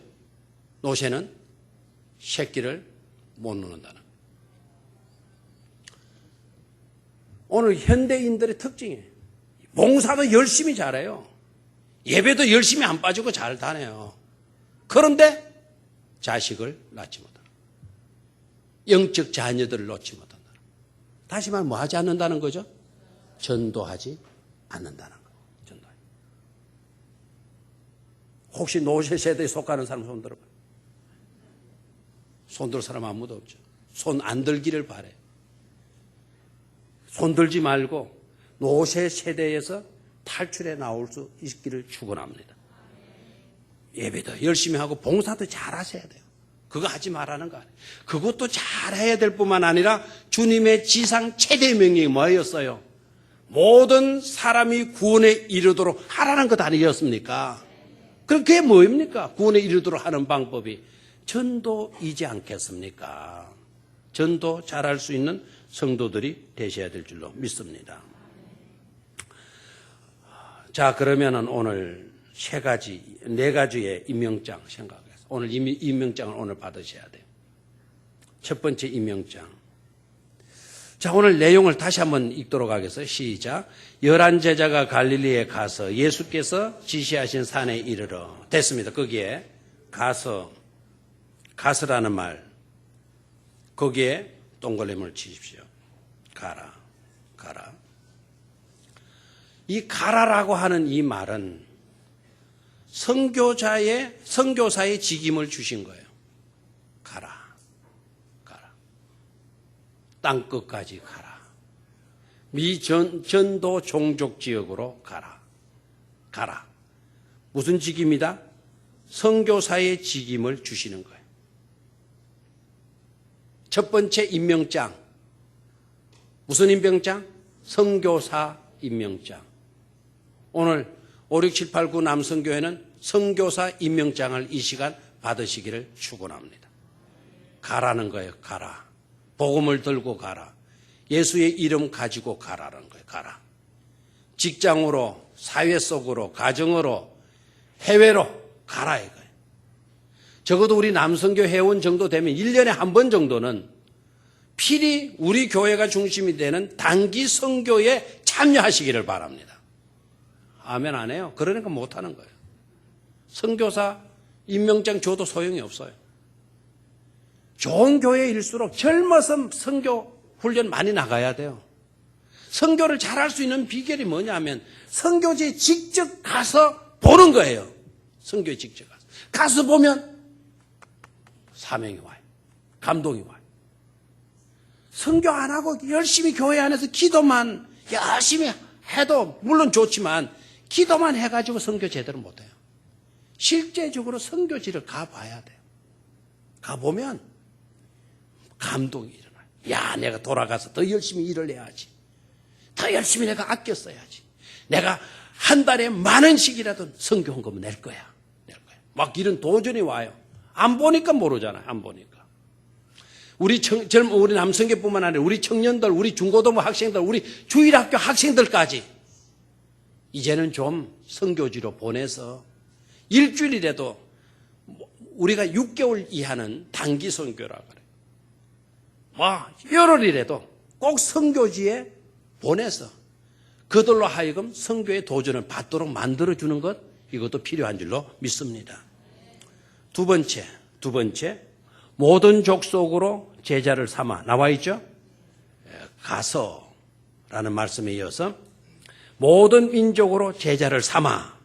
노쇠는 새끼를 못 낳는다는 거예요. 오늘 현대인들의 특징이에요. 봉사도 열심히 잘해요. 예배도 열심히 안 빠지고 잘 다녀요. 그런데 자식을 낳지 못한다. 영적 자녀들을 놓지 못한다. 다시 말하면 뭐 하지 않는다는 거죠? 전도하지 않는다는 거예요. 전도하지. 혹시 노쇠 세대에 속하는 사람 손 들어봐요. 손 들 사람 아무도 없죠. 손 안 들기를 바래. 손 들지 말고 노쇠 세대에서 탈출해 나올 수 있기를 축원합니다. 예배도 열심히 하고 봉사도 잘 하셔야 돼요. 그거 하지 말라는 거 아니에요. 그것도 잘해야 될 뿐만 아니라 주님의 지상 최대 명령이 뭐였어요? 모든 사람이 구원에 이르도록 하라는 것 아니었습니까? 그럼 그게 뭐입니까? 구원에 이르도록 하는 방법이 전도이지 않겠습니까? 전도 잘할 수 있는 성도들이 되셔야 될 줄로 믿습니다. 자, 그러면은 오늘 네 가지의 임명장 생각해서 오늘 임명장을 오늘 받으셔야 돼요. 첫 번째 임명장. 자, 오늘 내용을 다시 한번 읽도록 하겠어요. 시작. 11 제자가 갈릴리에 가서 예수께서 지시하신 산에 이르러. 됐습니다. 거기에 가서라는 말. 거기에 동그라미를 치십시오. 가라. 이 가라라고 하는 이 말은 선교사의 직임을 주신 거예요. 가라. 땅끝까지 가라. 전도 종족 지역으로 가라. 무슨 직임이다? 선교사의 직임을 주시는 거예요. 첫 번째 임명장. 무슨 임명장? 선교사 임명장. 오늘 5, 6, 7, 8, 9 남성교회는 선교사 임명장을 이 시간 받으시기를 축원합니다. 가라는 거예요. 가라. 복음을 들고 가라. 예수의 이름 가지고 가라는 거예요. 가라. 직장으로, 사회 속으로, 가정으로, 해외로 가라 이거예요. 적어도 우리 남성교 회원 정도 되면 1년에 한 번 정도는 필히 우리 교회가 중심이 되는 단기 선교에 참여하시기를 바랍니다. 아멘 안 해요? 그러니까 못하는 거예요. 선교사 임명장 줘도 소용이 없어요. 좋은 교회일수록 젊어서 선교 훈련 많이 나가야 돼요. 선교를 잘할 수 있는 비결이 뭐냐면 선교지에 직접 가서 보는 거예요. 선교에 직접 가서 보면 사명이 와요. 감동이 와요. 선교 안 하고 열심히 교회 안에서 기도만 열심히 해도 물론 좋지만 기도만 해가지고 선교 제대로 못해요. 실제적으로 선교지를 가봐야 돼요. 가보면 감동이 일어나요. 야, 내가 돌아가서 더 열심히 일을 해야지. 더 열심히 내가 아껴 써야지. 내가 한 달에 10,000원씩이라도 선교 헌금을 낼 거야. 막 이런 도전이 와요. 안 보니까 모르잖아요. 안 보니까. 우리 우리 남성계뿐만 아니라 우리 청년들, 우리 중고등부 학생들, 우리 주일학교 학생들까지 이제는 좀 선교지로 보내서 일주일이라도 우리가 6개월 이하는 단기 선교라 그래요. 열흘이라도 꼭 선교지에 보내서 그들로 하여금 선교의 도전을 받도록 만들어주는 것, 이것도 필요한 줄로 믿습니다. 두 번째, 모든 족속으로 제자를 삼아 나와 있죠? 가서라는 말씀에 이어서 모든 민족으로 제자를 삼아.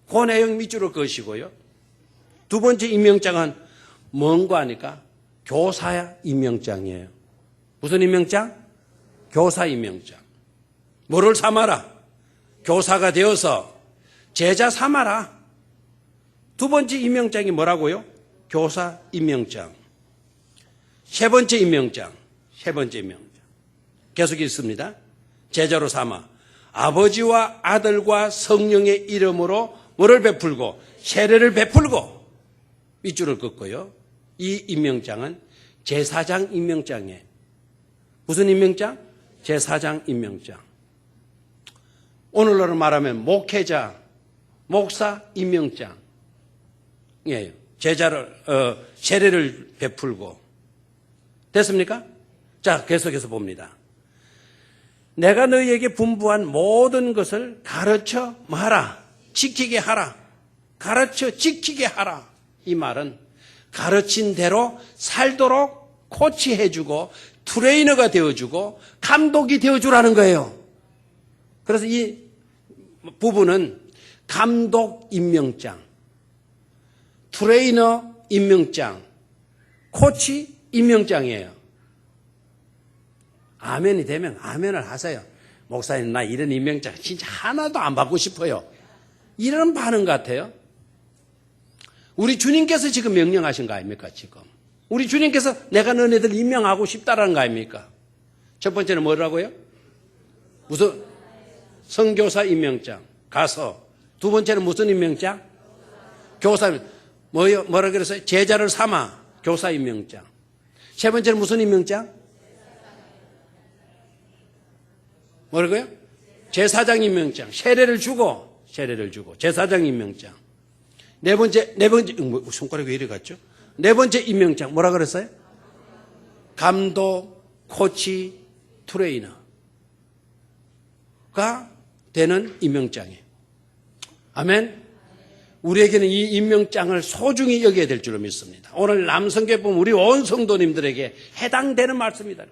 그 내용 밑줄을 그으시고요. 두 번째 임명장은 뭔가 하니까 교사 임명장이에요. 무슨 임명장? 교사 임명장. 뭐를 삼아라? 교사가 되어서 제자 삼아라. 두 번째 임명장이 뭐라고요? 교사 임명장. 세 번째 임명장. 계속 있습니다. 제자로 삼아 아버지와 아들과 성령의 이름으로 뭐를 베풀고? 세례를 베풀고. 밑줄을 긋고요. 이 임명장은 제사장 임명장이에요. 무슨 임명장? 제사장 임명장. 오늘날로 말하면 목회자, 목사 임명장이에요. 제자를 세례를 베풀고. 됐습니까? 자, 계속해서 봅니다. 내가 너희에게 분부한 모든 것을 가르쳐 마라. 지키게 하라. 가르쳐 지키게 하라. 이 말은 가르친 대로 살도록 코치해주고 트레이너가 되어주고 감독이 되어주라는 거예요. 그래서 이 부분은 감독 임명장, 트레이너 임명장, 코치 임명장이에요. 아멘이 되면 아멘을 하세요. 목사님, 나 이런 임명장 진짜 하나도 안 받고 싶어요. 이런 반응 같아요. 우리 주님께서 지금 명령하신 거 아닙니까, 지금? 우리 주님께서 내가 너네들 임명하고 싶다라는 거 아닙니까? 첫 번째는 뭐라고요? 무슨? 선교사 임명장. 가서. 두 번째는 무슨 임명장? 교사. 뭐라 그랬어요? 제자를 삼아. 교사 임명장. 세 번째는 무슨 임명장? 뭐라고요? 제사장 임명장. 세례를 주고. 제사장 임명장. 네 번째, 손가락이 왜 이래 갔죠? 네 번째 임명장. 뭐라 그랬어요? 감독, 코치, 트레이너가 되는 임명장이에요. 아멘? 우리에게는 이 임명장을 소중히 여겨야 될 줄로 믿습니다. 오늘 남성교회 보면 우리 온 성도님들에게 해당되는 말씀이다.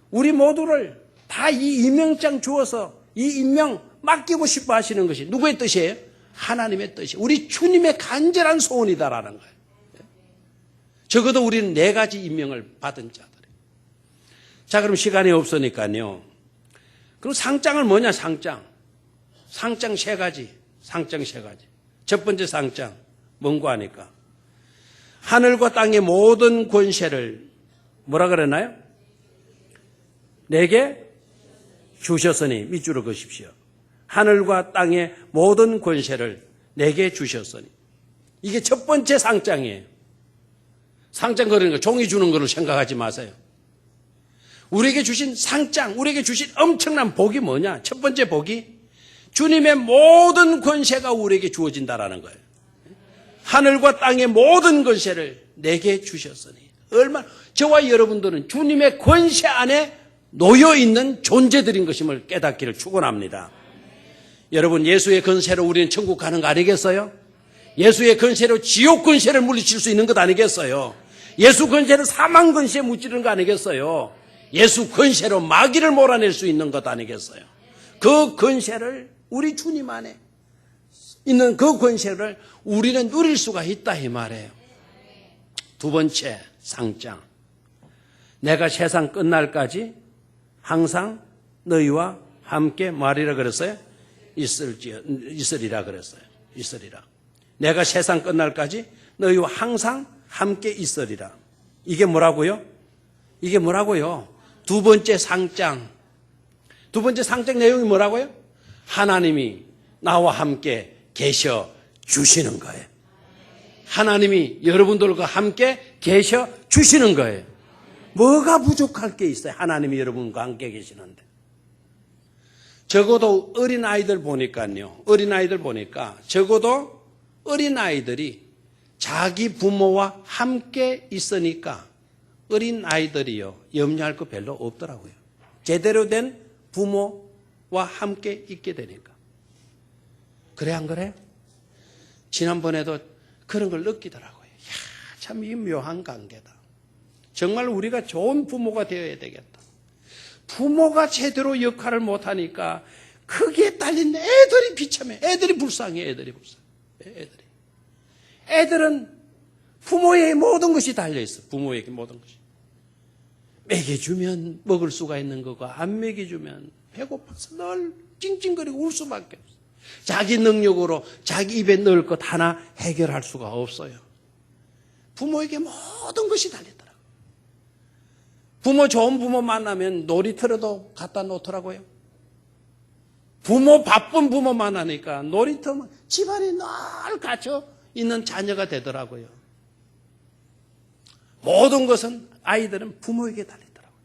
우리 모두를 다 이 임명장 주어서 이 임명 맡기고 싶어 하시는 것이 누구의 뜻이에요? 하나님의 뜻이. 우리 주님의 간절한 소원이다라는 거예요. 적어도 우리는 4가지 임명을 받은 자들이에요. 자, 그럼 시간이 없으니까요. 그럼 상장은 뭐냐, 상장. 상장 3가지. 첫 번째 상장. 뭔가 하니까. 하늘과 땅의 모든 권세를 뭐라 그랬나요? 내게 주셨으니. 밑줄을 그으십시오. 하늘과 땅의 모든 권세를 내게 주셨으니. 이게 첫 번째 상장이에요. 상장 거리는 거, 종이 주는 거를 생각하지 마세요. 우리에게 주신 상장, 우리에게 주신 엄청난 복이 뭐냐? 첫 번째 복이 주님의 모든 권세가 우리에게 주어진다라는 거예요. 하늘과 땅의 모든 권세를 내게 주셨으니. 얼마나 저와 여러분들은 주님의 권세 안에 놓여 있는 존재들인 것임을 깨닫기를 축원합니다. 여러분, 예수의 권세로 우리는 천국 가는 거 아니겠어요? 예수의 권세로 지옥 권세를 물리칠 수 있는 것 아니겠어요? 예수 권세로 사망 권세에 무찌르는 거 아니겠어요? 예수 권세로 마귀를 몰아낼 수 있는 것 아니겠어요? 그 권세를 우리 주님 안에 있는 그 권세를 우리는 누릴 수가 있다 이 말이에요. 두 번째 상장. 내가 세상 끝날까지 항상 너희와 함께 말이라 그랬어요? 있으리라 그랬어요. 있으리라. 내가 세상 끝날까지 너희와 항상 함께 있으리라. 이게 뭐라고요? 이게 뭐라고요? 두 번째 상장. 두 번째 상장 내용이 뭐라고요? 하나님이 나와 함께 계셔 주시는 거예요. 하나님이 여러분들과 함께 계셔 주시는 거예요. 뭐가 부족할 게 있어요? 하나님이 여러분과 함께 계시는데. 적어도 어린아이들 보니까요. 어린아이들 보니까 적어도 어린아이들이 자기 부모와 함께 있으니까 어린아이들이요. 염려할 거 별로 없더라고요. 제대로 된 부모와 함께 있게 되니까. 그래 안 그래요? 지난번에도 그런 걸 느끼더라고요. 이야, 참 이 묘한 관계다. 정말 우리가 좋은 부모가 되어야 되겠다. 부모가 제대로 역할을 못하니까 거기에 딸린 애들이 비참해. 애들이 불쌍해. 애들이 불쌍해. 애들은 부모의 모든 것이 달려있어. 부모에게 모든 것이. 먹여주면 먹을 수가 있는 거고 안 먹여주면 배고파서 늘 찡찡거리고 울 수밖에 없어. 자기 능력으로 자기 입에 넣을 것 하나 해결할 수가 없어요. 부모에게 모든 것이 달렸더라고요. 부모 좋은 부모 만나면 놀이터라도 갖다 놓더라고요. 부모 바쁜 부모 만나니까 놀이터 집안에 늘 갇혀 있는 자녀가 되더라고요. 모든 것은 아이들은 부모에게 달리더라고요.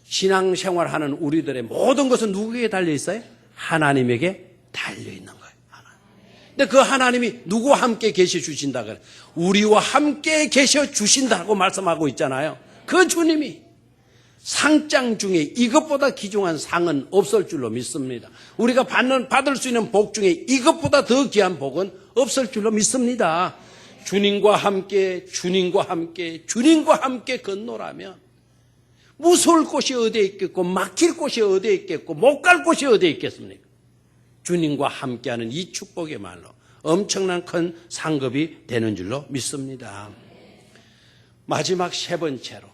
신앙생활하는 우리들의 모든 것은 누구에게 달려있어요? 하나님에게 달려있는 거예요. 하나님. 근데 그 하나님이 누구와 함께 계셔 주신다 그래. 우리와 함께 계셔 주신다고 말씀하고 있잖아요. 그 주님이 상장 중에 이것보다 귀중한 상은 없을 줄로 믿습니다. 우리가 받을 수 있는 복 중에 이것보다 더 귀한 복은 없을 줄로 믿습니다. 주님과 함께 건너라면 무서울 곳이 어디에 있겠고 막힐 곳이 어디에 있겠고 못 갈 곳이 어디에 있겠습니까? 주님과 함께하는 이 축복이야말로 엄청난 큰 상급이 되는 줄로 믿습니다. 마지막 세 번째로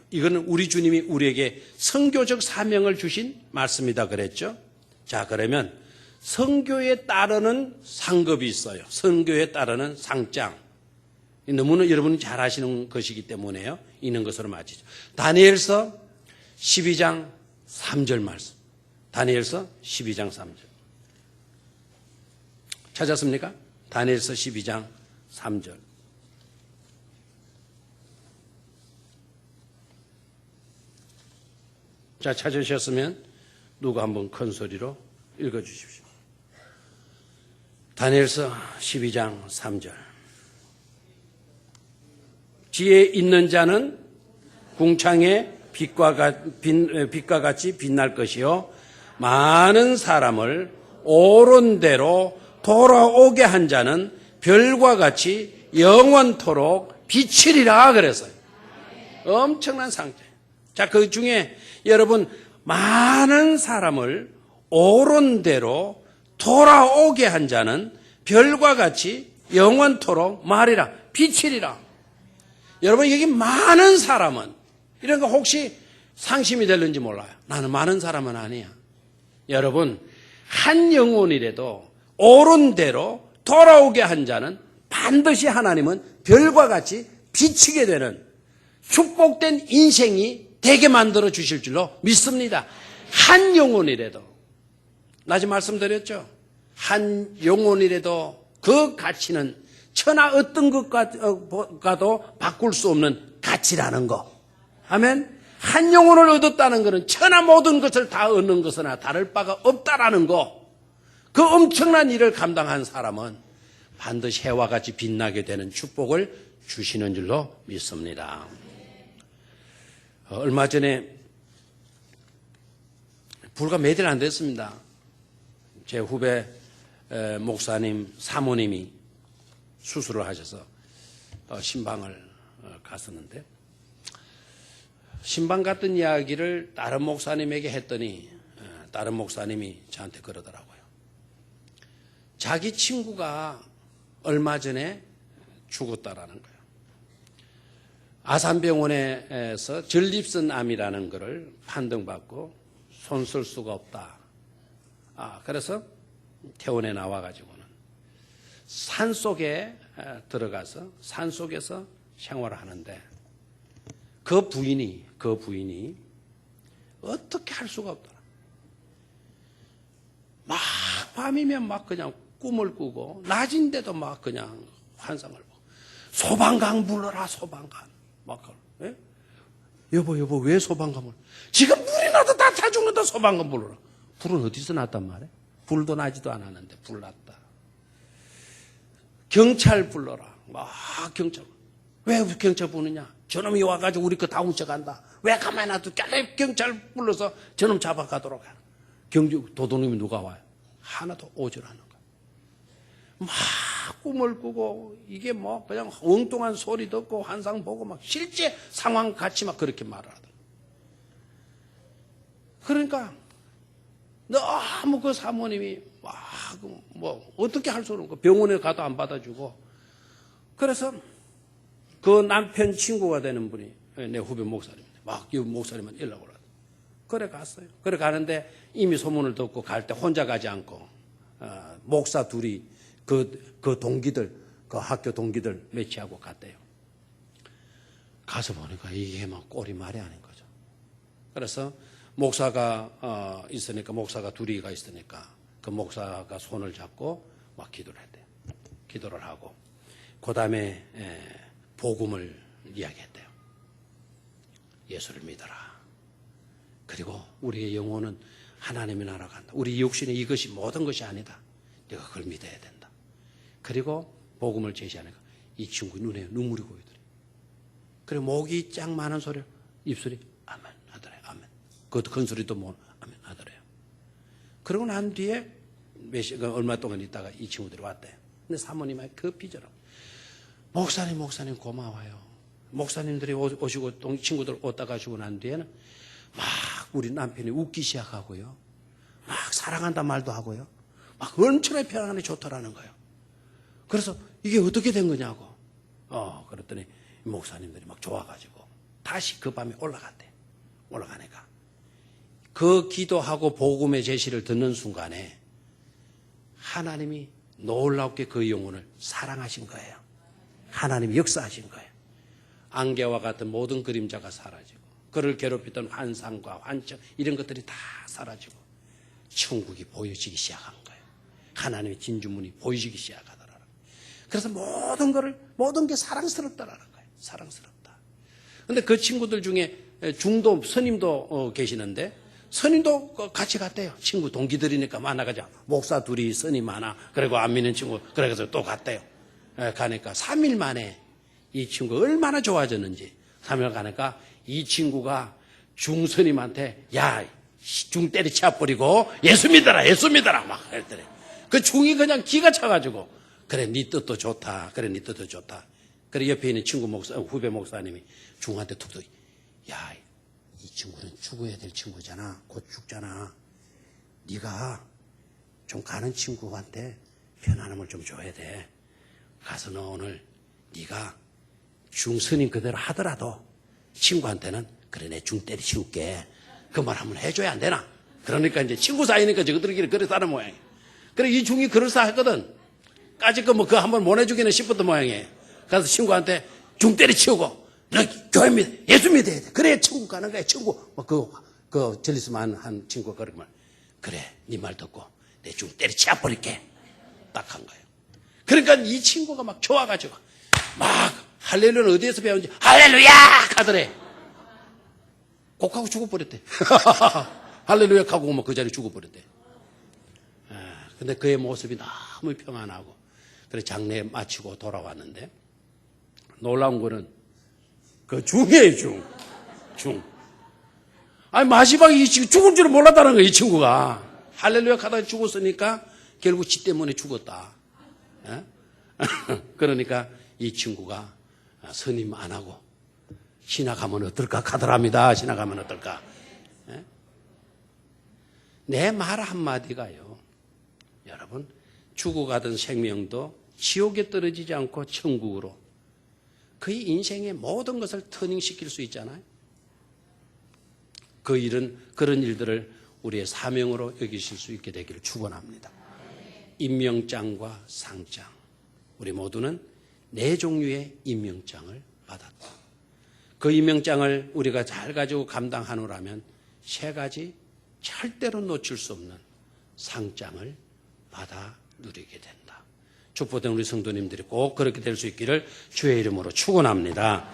이거는 우리 주님이 우리에게 선교적 사명을 주신 말씀이다 그랬죠. 자, 그러면 선교에 따르는 상급이 있어요. 선교에 따르는 상장. 너무나 여러분이 잘 아시는 것이기 때문에요. 있는 것으로 맞히죠. 다니엘서 12장 3절 말씀. 다니엘서 12장 3절. 찾았습니까? 다니엘서 12장 3절. 자, 찾으셨으면 누가 한번 큰 소리로 읽어주십시오. 다니엘서 12장 3절. 지혜 있는 자는 궁창의 빛과 같이 빛날 것이요 많은 사람을 옳은 대로 돌아오게 한 자는 별과 같이 영원토록 비치리라 그랬어요. 엄청난 상태. 자, 그 중에 여러분 많은 사람을 옳은 대로 돌아오게 한 자는 별과 같이 영원토록 말이라 비치리라. 여러분 여기 많은 사람은 이런 거 혹시 상심이 될는지 몰라요. 나는 많은 사람은 아니야. 여러분 한 영혼이라도 옳은 대로 돌아오게 한 자는 반드시 하나님은 별과 같이 비치게 되는 축복된 인생이 되게 만들어 주실 줄로 믿습니다. 한 영혼이라도 낮에 말씀드렸죠. 한 영혼이라도 그 가치는 천하 어떤 것과도 바꿀 수 없는 가치라는 거. 아멘. 한 영혼을 얻었다는 것은 천하 모든 것을 다 얻는 것이나 다를 바가 없다라는 거. 그 엄청난 일을 감당한 사람은 반드시 해와 같이 빛나게 되는 축복을 주시는 줄로 믿습니다. 얼마 전에 불과 몇 일 안 됐습니다. 제 후배 목사님 사모님이 수술을 하셔서 신방을 갔었는데 신방 갔던 이야기를 다른 목사님에게 했더니 다른 목사님이 저한테 그러더라고요. 자기 친구가 얼마 전에 죽었다라는 거예요. 아산병원에서 전립선암이라는 것을 판정받고 손 쓸 수가 없다. 그래서 퇴원에 나와가지고는 산속에 들어가서 산속에서 생활을 하는데 그 부인이 어떻게 할 수가 없더라. 막 밤이면 막 그냥 꿈을 꾸고 낮인데도 막 그냥 환상을 보고 소방관 불러라 소방관 막 예? 여보 왜 소방관을 지금 불이 나도 다 죽는다 소방관 불러라. 불은 어디서 났단 말이야? 불도 나지도 않았는데 불 났다. 경찰 불러라. 막 경찰. 왜 경찰 부르냐? 저놈이 와가지고 우리 거 다 훔쳐간다. 왜 가만히 놔둬? 경찰 불러서 저놈 잡아가도록 하라. 도둑놈이 누가 와요? 하나도 오질 않은 거야. 막 꿈을 꾸고 이게 뭐 그냥 엉뚱한 소리 듣고 환상 보고 막 실제 상황 같이 막 그렇게 말을 하더라. 그러니까 너무 그 사모님이 막 뭐 어떻게 할 수 없는 거 병원에 가도 안 받아주고 그래서 그 남편 친구가 되는 분이 내 후배 목사님인데 막 이 목사님한테 연락을 하더라고요. 그래 갔어요. 그래 가는데 이미 소문을 듣고 갈 때 혼자 가지 않고 목사 둘이 그 동기들 그 학교 동기들 매치하고 갔대요. 가서 보니까 이게 막 꼴이 말이 아닌 거죠. 그래서 목사가 있으니까 목사가 둘이가 있으니까 그 목사가 손을 잡고 막 기도를 했대요. 기도를 하고 그 다음에 복음을 이야기했대요. 예수를 믿어라. 그리고 우리의 영혼은 하나님의 나라로 간다. 우리 육신의 이것이 모든 것이 아니다. 내가 그걸 믿어야 된다. 그리고 복음을 제시하니까 이 친구 눈에 눈물이 고이더래. 그리고 목이 짱 많은 소리 입술이 아멘 하더래요. 아멘. 그것도 큰 소리도 못 아멘 하더래요. 그러고 난 뒤에 얼마 동안 있다가 이 친구들이 왔대요. 근데 사모님이 급히 전화. 목사님 고마워요. 목사님들이 오시고 친구들 왔다 가시고 난 뒤에는 막 우리 남편이 웃기 시작하고요. 막 사랑한다 말도 하고요. 막 엄청나게 편안하게 좋더라는 거예요. 그래서 이게 어떻게 된 거냐고. 그랬더니 목사님들이 막 좋아가지고 다시 그 밤에 올라갔대. 올라가니까 그 기도하고 복음의 제시를 듣는 순간에 하나님이 놀랍게 그 영혼을 사랑하신 거예요. 하나님이 역사하신 거예요. 안개와 같은 모든 그림자가 사라지고 그를 괴롭히던 환상과 환청 이런 것들이 다 사라지고 천국이 보여지기 시작한 거예요. 하나님의 진주문이 보여지기 시작하더라고요. 그래서 모든 게 사랑스럽다라는 거예요. 사랑스럽다. 그런데 그 친구들 중에 중도 스님도 계시는데 스님도 같이 갔대요. 친구 동기들이니까 만나가지고 목사 둘이 스님 하나 그리고 안 믿는 친구 그래서 또 갔대요. 가니까 3일 만에 이 친구가 얼마나 좋아졌는지 3일 가니까 이 친구가 중스님한테 야 중 때려치워버리고 예수 믿어라 막 그랬더래. 그 중이 그냥 기가 차가지고 그래 네 뜻도 좋다. 그래 네 뜻도 좋다. 그래 옆에 있는 친구 후배 목사님이 중한테 툭툭 야 이 친구는 죽어야 될 친구잖아. 곧 죽잖아. 네가 좀 가는 친구한테 편안함을 좀 줘야 돼. 가서 너 오늘 네가 중스님 그대로 하더라도 친구한테는 그래 내 중 때려치울게. 그 말 한번 해줘야 안 되나? 그러니까 이제 친구 사이니까 저들끼리 그래 사는 모양이에요. 그래 이 중이 그럴싸했거든. 까짓 거 뭐 그거 한번 못 해주기는 싶었던 모양이에요. 그래서 친구한테 중 때려치우고 너 교회 믿어 예수 믿어야 돼. 그래 천국 가는 거야 천국. 그 전리스만 한 친구가 그렇게 말. 그래 네 말 듣고 내 중 때려치워버릴게. 딱 한 거예요. 그러니까 이 친구가 막 좋아가지고 막 할렐루야는 어디에서 배웠는지 할렐루야 하더래. 곡하고 죽어버렸대. 할렐루야 하고 뭐 그 자리에 죽어버렸대. 근데 그의 모습이 너무 평안하고 그래 장례 마치고 돌아왔는데 놀라운 거는 그 중이에요. 중. 아니 마지막에 이 친구 죽은 줄은 몰랐다는 거예요. 이 친구가 할렐루야 하다가 죽었으니까 결국 지 때문에 죽었다. 그러니까 이 친구가 선임 안 하고 신학하면 어떨까 카더랍니다. 신학하면 어떨까. 내 말 한마디가요. 여러분 죽어가던 생명도 지옥에 떨어지지 않고 천국으로 그의 인생의 모든 것을 터닝시킬 수 있잖아요. 그런 일들을 우리의 사명으로 여기실 수 있게 되기를 축원합니다. 임명장과 상장 우리 모두는 4종류의 임명장을 받았다. 그 임명장을 우리가 잘 가지고 감당하노라면 3가지 절대로 놓칠 수 없는 상장을 받아 누리게 된다. 축복된 우리 성도님들이 꼭 그렇게 될 수 있기를 주의 이름으로 축원합니다.